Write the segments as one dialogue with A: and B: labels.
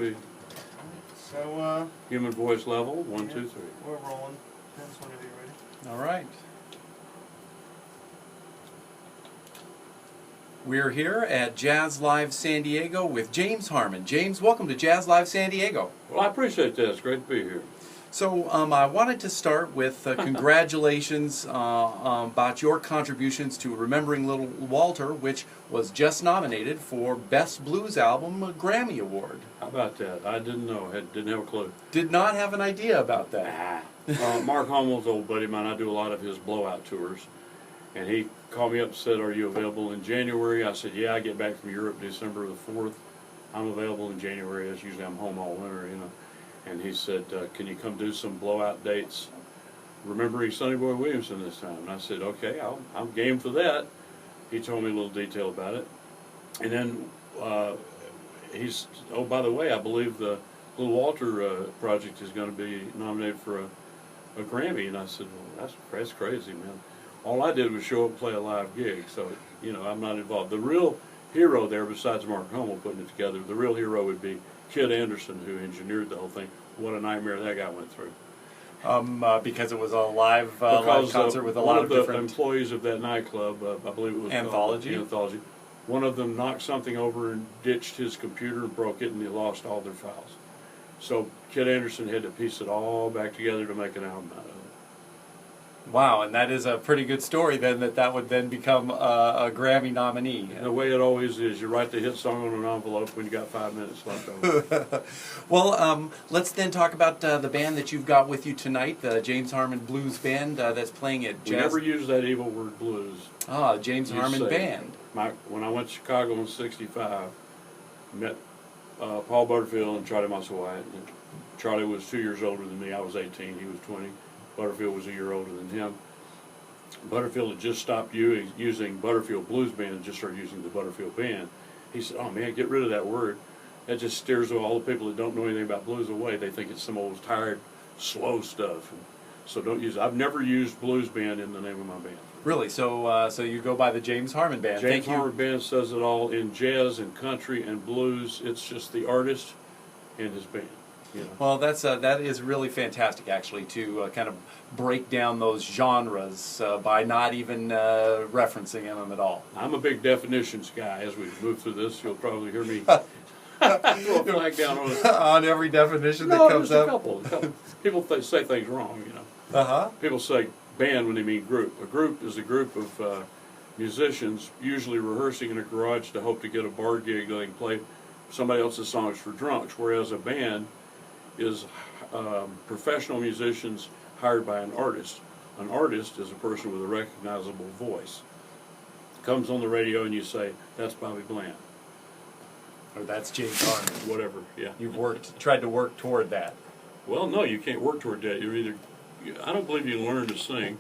A: So,
B: Human voice level, one,
A: yeah,
B: two, three.
A: we're rolling. Depends whenever you're ready.
C: All right. We're here at Jazz Live San Diego with James Harman. James, welcome to Jazz Live San Diego.
B: Well, I appreciate that. It's great to be here.
C: So I wanted to start with congratulations about your contributions to Remembering Little Walter, which was just nominated for Best Blues Album Grammy Award.
B: How about that? I didn't know. Didn't have a clue.
C: Did not have an idea about that.
B: Mark Harman's an old buddy of mine. I do a lot of his blowout tours. And he called me up and said, "Are you available in January?" I said, "Yeah, I get back from Europe December the 4th. I'm available in January. As usually I'm home all winter, you know." And he said, "Can you come do some blowout dates remembering Sonny Boy Williamson this time?" And I said, "Okay, I'm game for that." He told me a little detail about it. And then he's, "Oh, by the way, I believe the Little Walter project is going to be nominated for a Grammy." And I said, "Well, that's crazy, man. All I did was show up and play a live gig, so, you know, I'm not involved." The real hero there, besides Mark Hummel putting it together, the real hero would be Kid Anderson, who engineered the whole thing. What a nightmare that guy went through.
C: Because it was a live concert with a lot of different...
B: One of the employees of that nightclub, I believe it was
C: Anthology?
B: Anthology, one of them knocked something over and ditched his computer and broke it, and they lost all their files. So Kid Anderson had to piece it all back together to make an album out of it.
C: Wow, and that is a pretty good story then, that would then become a Grammy nominee.
B: And the way it always is, you write the hit song on an envelope when you got 5 minutes left over.
C: Well, let's then talk about the band that you've got with you tonight, the James Harman Blues Band that's playing at Jazz...
B: We never use that evil word blues.
C: Ah, James Harman Band.
B: When I went to Chicago in '65, met Paul Butterfield and Charlie Musselwhite. Charlie was 2 years older than me. I was 18. He was 20. Butterfield was a year older than him. Butterfield had just stopped using Butterfield Blues Band and just started using the Butterfield Band. He said, "Oh man, get rid of that word. That just steers all the people that don't know anything about blues away. They think it's some old tired, slow stuff. And so don't use it." I've never used Blues Band in the name of my band.
C: Really? So you go by the James Harman Band.
B: James Harman Band says it all. In jazz and country and blues, it's just the artist and his band. You know.
C: Well, that is really fantastic, actually, to kind of break down those genres by not even referencing them at all.
B: I'm a big definitions guy. As we move through this, you'll probably hear me throw a flag down on it.
C: On every definition that comes
B: just
C: up.
B: a couple. People say things wrong, you know.
C: Uh-huh.
B: People say band when they mean group. A group is a group of musicians, usually rehearsing in a garage to hope to get a bar gig so they can play somebody else's songs for drunks, whereas a band is professional musicians hired by an artist. An artist is a person with a recognizable voice. Comes on the radio and you say, "That's Bobby Bland."
C: Or that's James Harman.
B: Whatever, yeah.
C: You've tried to work toward that.
B: Well, no, you can't work toward that. I don't believe you can learn to sing,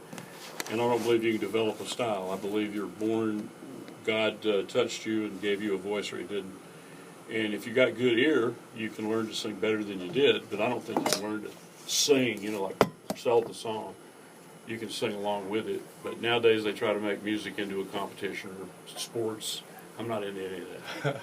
B: and I don't believe you can develop a style. I believe you're born, God touched you and gave you a voice, or he didn't. And if you got good ear, you can learn to sing better than you did, but I don't think you can learn to sing, you know, like sell the song. You can sing along with it, but nowadays they try to make music into a competition or sports. I'm not into any of that.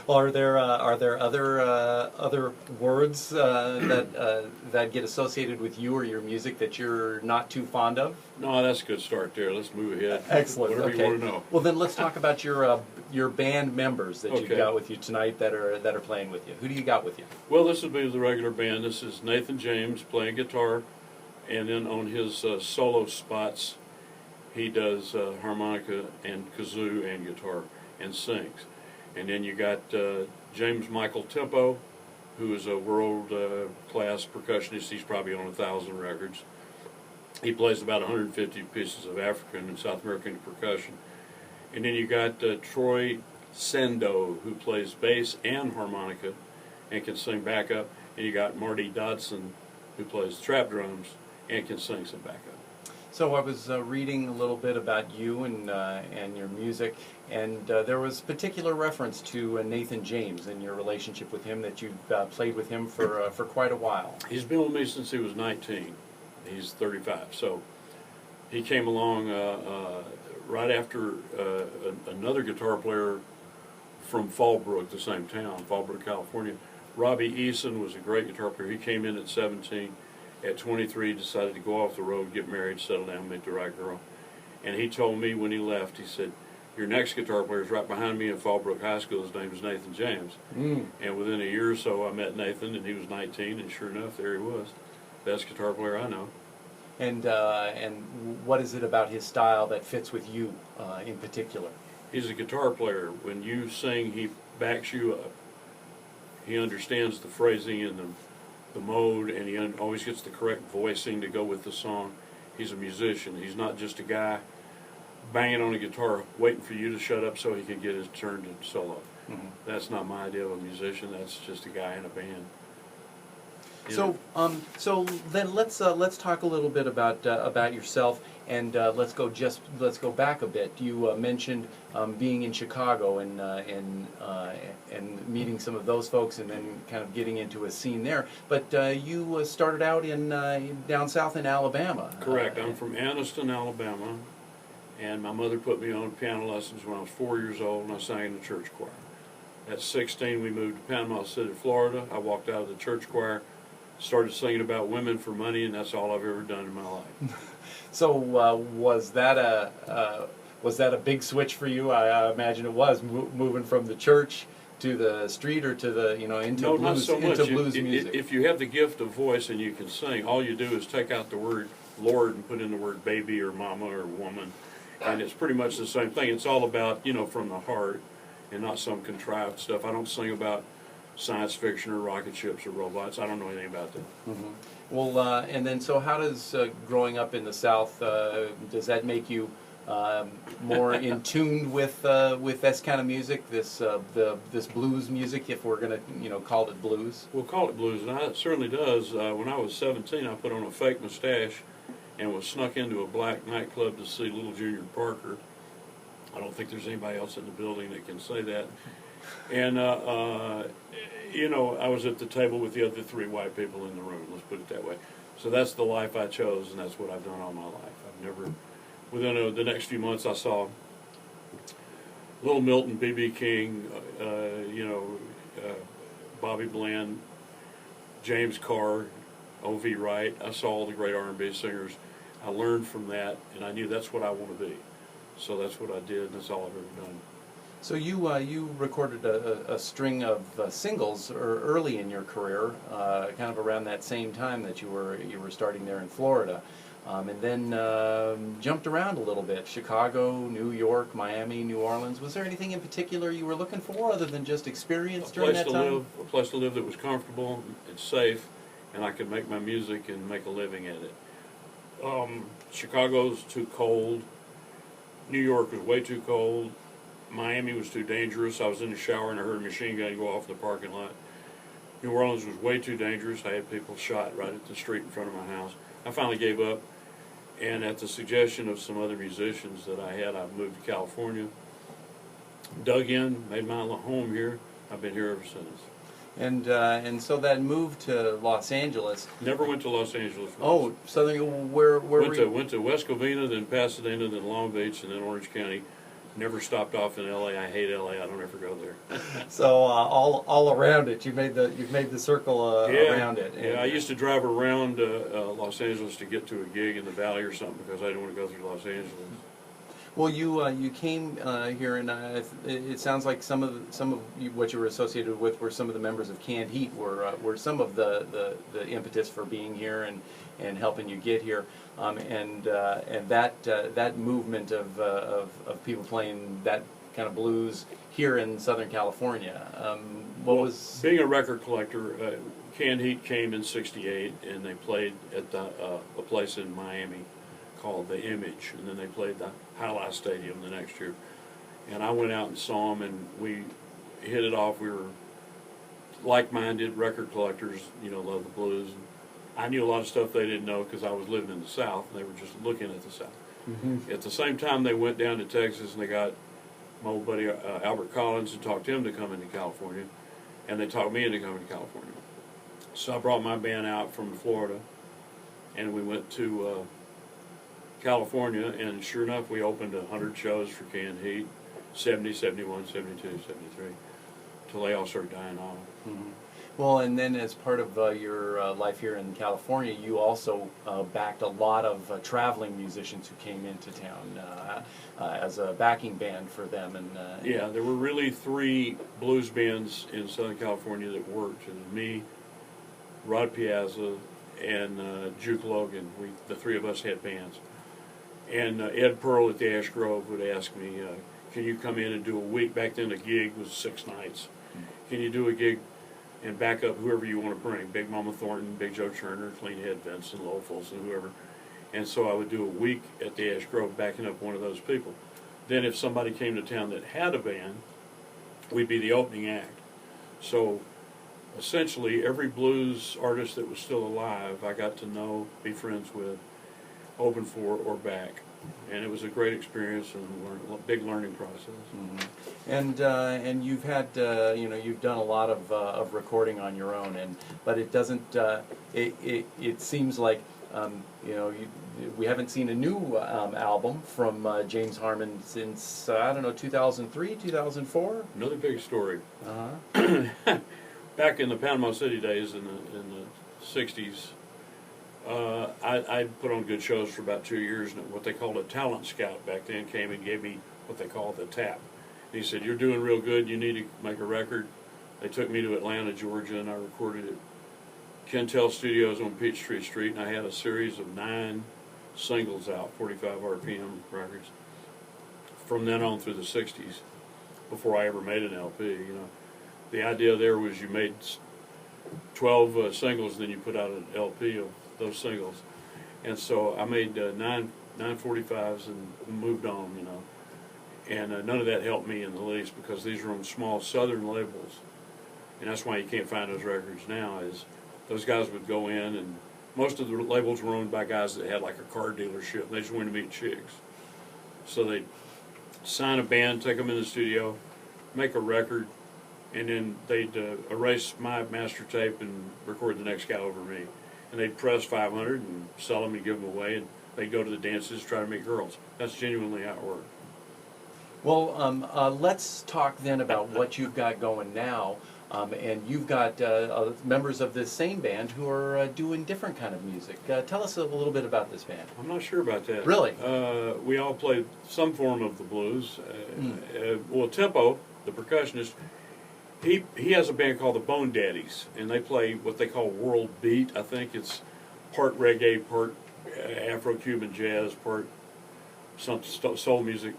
C: Well, are there other words that get associated with you or your music that you're not too fond of?
B: No, that's a good start there. Let's move ahead.
C: Excellent.
B: Whatever
C: Okay.
B: you want to know.
C: Well, then let's talk about your band members that you've
B: Okay.
C: got with you tonight that are playing with you. Who do you got with you?
B: Well, this would be the regular band. This is Nathan James playing guitar, and then on his solo spots, he does harmonica and kazoo and guitar and sings. And then you got James Michael Tempo, who is a world-class percussionist. He's probably on 1,000 records. He plays about 150 pieces of African and South American percussion. And then you got Troy Sendo, who plays bass and harmonica and can sing backup. And you got Marty Dodson, who plays trap drums and can sing some backup.
C: So I was reading a little bit about you and your music, and there was particular reference to Nathan James and your relationship with him, that you've played with him for quite a while.
B: He's been with me since he was 19. He's 35. So he came along right after another guitar player from Fallbrook, the same town, Fallbrook, California, Robbie Eason was a great guitar player. He came in at 17. At 23, decided to go off the road, get married, settle down, meet the right girl. And he told me when he left, he said, your next guitar player is right behind me in Fallbrook High School. His name is Nathan James. And within a year or so, I met Nathan, and he was 19, and sure enough, there he was. Best guitar player I know.
C: And what is it about his style that fits with you in particular?
B: He's a guitar player. When you sing, he backs you up. He understands the phrasing and the mode, and he always gets the correct voicing to go with the song. He's a musician. He's not just a guy banging on a guitar waiting for you to shut up so he can get his turn to solo. That's not my idea of a musician. That's just a guy in a band.
C: So, so then let's talk a little bit about yourself, and let's go back a bit. You mentioned being in Chicago and meeting some of those folks, and then kind of getting into a scene there. But you started out in down south in Alabama.
B: Correct. I'm from Anniston, Alabama, and my mother put me on piano lessons when I was 4 years old, and I sang in the church choir. At 16, we moved to Panama City, Florida. I walked out of the church choir, started singing about women for money, and that's all I've ever done in my life.
C: So was that a big switch for you? I imagine it was, moving from the church to the street, or to the into
B: No,
C: blues,
B: not so much.
C: into blues music.
B: If you have the gift of voice and you can sing, all you do is take out the word Lord and put in the word baby or mama or woman, and it's pretty much the same thing. It's all about from the heart and not some contrived stuff. I don't sing about science fiction or rocket ships or robots. I don't know anything about that.
C: Well, and then so how does growing up in the South, does that make you more in tune with this kind of music, this blues music, if we're going to call it blues?
B: We'll call it blues, and it certainly does. When I was 17, I put on a fake mustache and was snuck into a black nightclub to see Little Junior Parker. I don't think there's anybody else in the building that can say that. And, I was at the table with the other 3 white people in the room, let's put it that way. So that's the life I chose, and that's what I've done all my life. I've never, within the next few months, I saw Little Milton, B.B. King, Bobby Bland, James Carr, O.V. Wright. I saw all the great R&B singers. I learned from that, and I knew that's what I want to be. So that's what I did, and that's all I've ever done.
C: So you recorded a string of singles early in your career, kind of around that same time that you were starting there in Florida, and then jumped around a little bit: Chicago, New York, Miami, New Orleans. Was there anything in particular you were looking for, other than just experience during that time?
B: A place to live that was comfortable and safe, and I could make my music and make a living at it. Chicago's too cold. New York was way too cold. Miami was too dangerous. I was in the shower and I heard a machine gun go off in the parking lot. New Orleans was way too dangerous. I had people shot right at the street in front of my house. I finally gave up, and at the suggestion of some other musicians that I had, I moved to California, dug in, made my home here. I've been here ever since.
C: And so that move to Los Angeles.
B: Never went to Los Angeles.
C: Oh, Southern. Where were you?
B: Went to West Covina, then Pasadena, then Long Beach, and then Orange County. Never stopped off in L.A. I hate L.A. I don't ever go there.
C: So all around it, you've made the circle around it.
B: Yeah, I used to drive around Los Angeles to get to a gig in the Valley or something because I didn't want to go through Los Angeles.
C: Well, you came here, and it sounds like some of what you were associated with were some of the members of Canned Heat were some of the impetus for being here and helping you get here, and that movement of people playing that kind of blues here in Southern California. Was
B: being a record collector? Canned Heat came in '68, and they played at a place in Miami called The Image, and then they played the Highlight Stadium the next year. And I went out and saw them, and we hit it off. We were like-minded record collectors, love the blues. And I knew a lot of stuff they didn't know because I was living in the South, and they were just looking at the South. At the same time, they went down to Texas, and they got my old buddy Albert Collins and talked him to come into California, and they talked me into coming to California. So I brought my band out from Florida, and we went to California, and sure enough, we opened 100 shows for Canned Heat, 70, 71, 72, 73, till they all started dying off.
C: Well, and then as part of your life here in California, you also backed a lot of traveling musicians who came into town as a backing band for them. And
B: Yeah, there were really three blues bands in Southern California that worked. It was me, Rod Piazza, and Juke Logan. The three of us had bands. And Ed Pearl at the Ash Grove would ask me, can you come in and do a week? Back then a gig was 6 nights. Can you do a gig and back up whoever you want to bring? Big Mama Thornton, Big Joe Turner, Clean Head Vincent, Lowell Folsom, whoever. And so I would do a week at the Ash Grove backing up one of those people. Then if somebody came to town that had a band, we'd be the opening act. So essentially every blues artist that was still alive I got to know, be friends with, open for, or back. And it was a great experience and a big learning process.
C: Mm-hmm. And you've had you've done a lot of recording on your own, but it doesn't it seems like we haven't seen a new album from James Harman since I don't know 2003, 2004.
B: Another big story.
C: Uh-huh.
B: Back in the Panama City days in the 60s, I put on good shows for about 2 years, and what they called a talent scout back then came and gave me what they called the tap. And he said, "You're doing real good, you need to make a record." They took me to Atlanta, Georgia, and I recorded at Kentel Studios on Peachtree Street, and I had a series of 9 singles out, 45 RPM records, from then on through the 60s, before I ever made an LP. The idea there was you made 12 singles, then you put out an LP of those singles. And so I made 9 45s and moved on, And none of that helped me in the least, because these were on small southern labels. And that's why you can't find those records now, is those guys would go in, and most of the labels were owned by guys that had like a car dealership. They just wanted to meet chicks. So they'd sign a band, take them in the studio, make a record, and then they'd erase my master tape and record the next guy over me. And they'd press 500 and sell them and give them away, and they'd go to the dances, try to meet girls. That's genuinely how it worked.
C: Well, let's talk then about what you've got going now. And you've got members of this same band who are doing different kind of music. Tell us a little bit about this band.
B: I'm not sure about that.
C: Really?
B: We all play some form of the blues. Well, Tempo, the percussionist, he has a band called the Bone Daddies, and they play what they call world beat. I think it's part reggae, part Afro-Cuban jazz, part some soul music.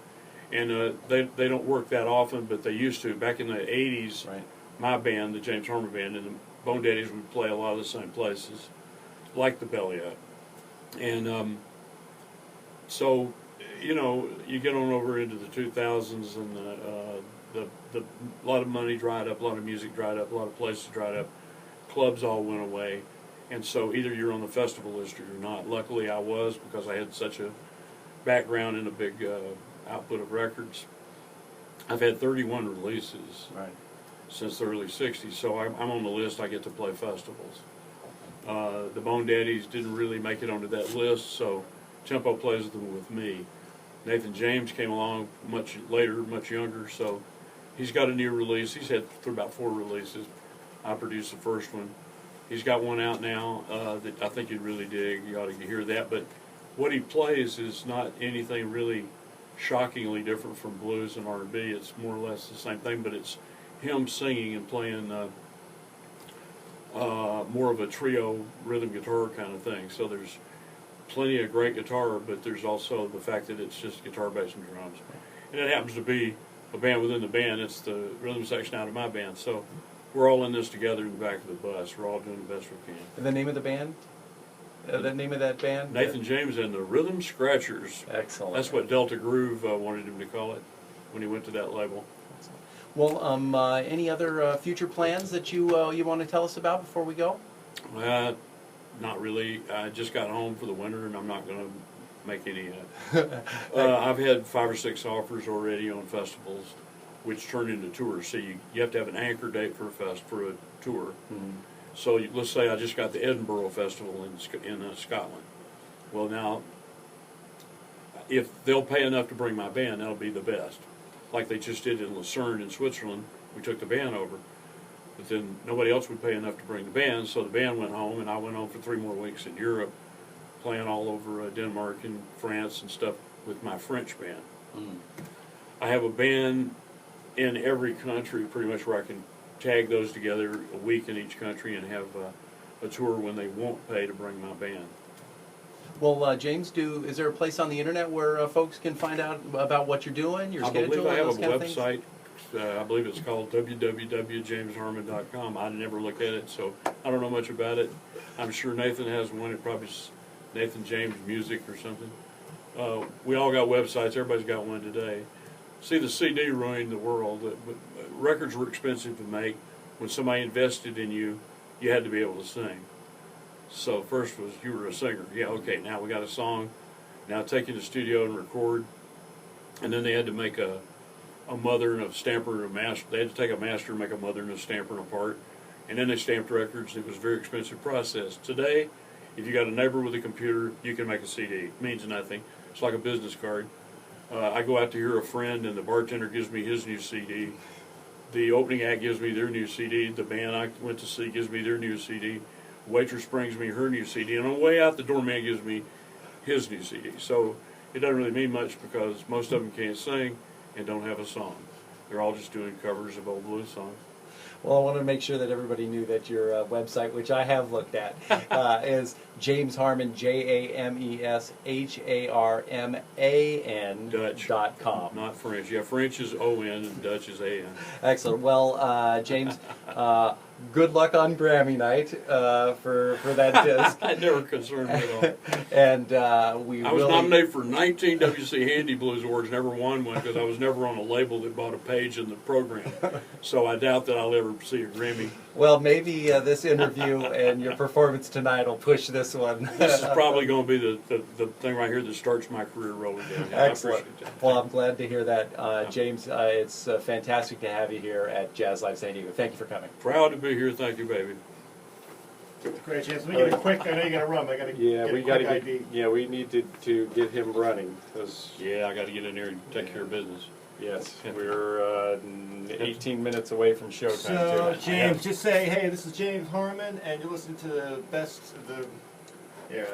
B: And they don't work that often, but they used to. Back in the 80s,
C: Right.
B: My band, the James Harman Band, and the Bone Daddies would play a lot of the same places, like the Belly Up. And so, you get on over into the 2000s, and a lot of money dried up, a lot of music dried up, a lot of places dried up, clubs all went away, and so either you're on the festival list or you're not. Luckily I was, because I had such a background in a big output of records. I've had 31 releases since the early 60s, so I'm on the list. I get to play festivals. The Bone Daddies didn't really make it onto that list, so Tempo plays them with me. Nathan James came along much later, much younger, so he's got a new release. He's had about 4 releases. I produced the first one. He's got one out now that I think you'd really dig. You ought to hear that. But what he plays is not anything really shockingly different from blues and R&B. It's more or less the same thing, but it's him singing and playing more of a trio rhythm guitar kind of thing. So there's plenty of great guitar, but there's also the fact that it's just guitar, bass, and drums. And it happens to be a band within the band. It's the rhythm section out of my band. So we're all in this together in the back of the bus. We're all doing the best we can.
C: And the name of the band? The name of that band?
B: Nathan James and the Rhythm Scratchers.
C: Excellent.
B: That's what Delta Groove wanted him to call it when he went to that label.
C: Well, any other future plans that you want to tell us about before we go?
B: Not really. I just got home for the winter, and I'm not going to make any. I've had 5 or 6 offers already on festivals, which turned into tours. So you have to have an anchor date for a tour.
C: Mm-hmm.
B: So let's say I just got the Edinburgh Festival in Scotland. Well, now, if they'll pay enough to bring my band, that'll be the best. Like they just did in Lucerne in Switzerland, we took the band over. But then nobody else would pay enough to bring the band, so the band went home, and I went home for 3 more weeks in Europe, playing all over Denmark and France and stuff with my French band.
C: Mm.
B: I have a band in every country pretty much where I can tag those together a week in each country and have a tour when they won't pay to bring my band.
C: Well, James, is there a place on the internet where folks can find out about what you're doing, your
B: I
C: schedule,
B: believe I have
C: those
B: a
C: kind of things?
B: website. I believe it's called www.jamesharman.com. I never looked at it, so I don't know much about it. I'm sure Nathan has one. It probably is Nathan James Music or something. We all got websites. Everybody's got one today. See, the CD ruined the world. Records were expensive to make. When somebody invested in you, you had to be able to sing. So first was you were a singer. Yeah, okay, now we got a song. Now take it to the studio and record. And then they had to make a mother and a stamper and a master. They had to take a master and make a mother and a stamper apart. And then they stamped records. It was a very expensive process. Today, if you got a neighbor with a computer, you can make a CD. It means nothing. It's like a business card. I go out to hear a friend, and the bartender gives me his new CD. The opening act gives me their new CD. The band I went to see gives me their new CD. Waitress brings me her new CD. And on the way out, the doorman gives me his new CD. So it doesn't really mean much because most of them can't sing and don't have a song. They're all just doing covers of old blues songs.
C: Well, I wanted to make sure that everybody knew that your website, which I have looked at, is James Harman, JamesHarman
B: Dutch.
C: .com.
B: Not French. Yeah, French is O-N and Dutch is A-N.
C: Excellent. Well, James, good luck on Grammy night for that disc.
B: I never concerned me at all.
C: And
B: I was nominated for 19 WC Handy Blues Awards, never won one because I was never on a label that bought a page in the program. So I doubt that I'll ever see a Grammy.
C: Well, maybe this interview and your performance tonight will push this one.
B: This is probably going to be the thing right here that starts my career rolling down.
C: Excellent. Well, I'm glad to hear that. James, it's fantastic to have you here at Jazz Live San Diego. Thank you for coming.
B: Proud to be here. Thank you, baby.
A: Great chance. Let me get a quick. I know you got to run. But I got to
D: Yeah,
A: get
D: we
A: a
D: got
A: quick
D: to
A: ID.
D: get. Yeah, we need to get him running. 'Cause,
B: Yeah, I got to get in there and take care of business.
D: yes, we're 18 minutes away from showtime.
A: So
D: too.
A: James, just say, hey, this is James Harman, and you're listening to the best of the. Yeah.